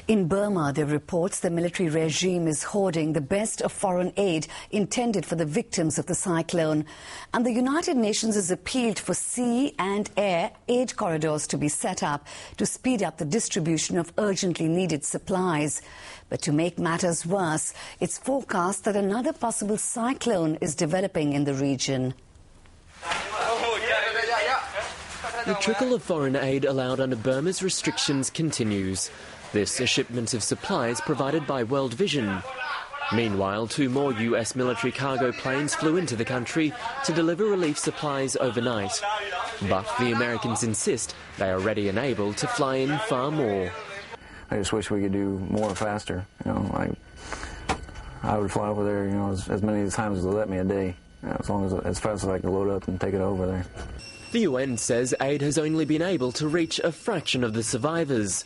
In Burma, there are reports the military regime is hoarding the best of foreign aid intended for the victims of the cyclone. And the United Nations has appealed for sea and air aid corridors to be set up to speed up the distribution of urgently needed supplies. But to make matters worse, it's forecast that another possible cyclone is developing in the region. The trickle of foreign aid allowed under Burma's restrictions continues. This a shipment of supplies provided by World Vision. Meanwhile, 2 more US military cargo planes flew into the country to deliver relief supplies overnight. But the Americans insist they are ready and able to fly in far more. I just wish we could do more faster. I would fly over there, as many times as they let me a day, as fast as I can load up and take it over there. The UN says aid has only been able to reach a fraction of the survivors.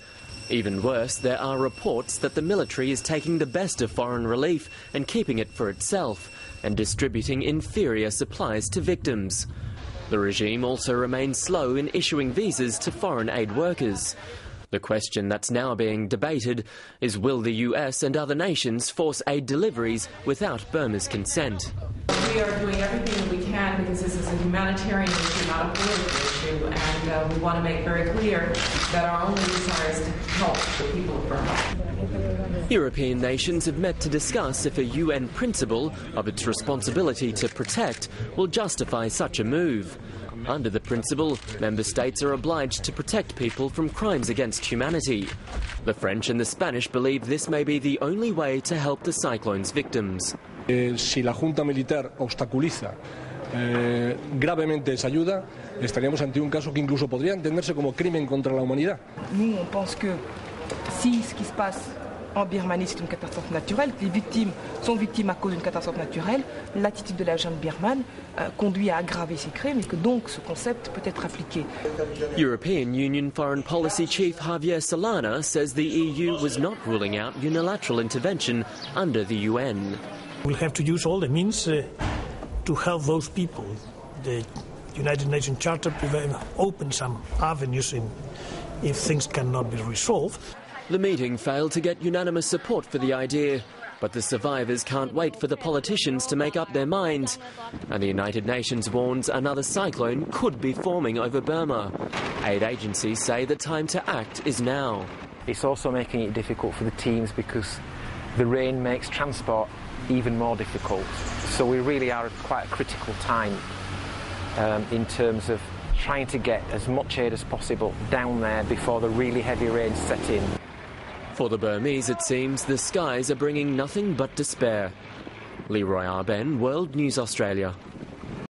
Even worse, there are reports that the military is taking the best of foreign relief and keeping it for itself, and distributing inferior supplies to victims. The regime also remains slow in issuing visas to foreign aid workers. The question that's now being debated is, will the US and other nations force aid deliveries without Burma's consent? We are doing everything that we can because this is a humanitarian issue, not a political issue, and we want to make very clear that our only desire is to help the people of Burma. European nations have met to discuss if a UN principle of its responsibility to protect will justify such a move. Under the principle, member states are obliged to protect people from crimes against humanity. The French and the Spanish believe this may be the only way to help the cyclone's victims. Si la Junta militar obstaculiza gravemente esa ayuda, estaríamos ante un caso que incluso podría entenderse como crimen contra la humanidad. Nous, on pense que si ce qui se passe en Birmanie c'est une catastrophe naturelle, que les victimes sont victimes à cause d'une catastrophe naturelle, l'attitude de la junte birmane conduit à aggraver ces crimes et que donc ce concept peut être appliqué. European Union Foreign Policy Chief Javier Solana says the EU was not ruling out unilateral intervention under the UN. We'll have to use all the means to help those people. The United Nations Charter opens some avenues if things cannot be resolved. The meeting failed to get unanimous support for the idea, but the survivors can't wait for the politicians to make up their minds. And the United Nations warns another cyclone could be forming over Burma. Aid agencies say the time to act is now. It's also making it difficult for the teams because the rain makes transport even more difficult. So we really are at quite a critical time in terms of trying to get as much aid as possible down there before the really heavy rains set in. For the Burmese, it seems, the skies are bringing nothing but despair. Leroy Arben, World News Australia.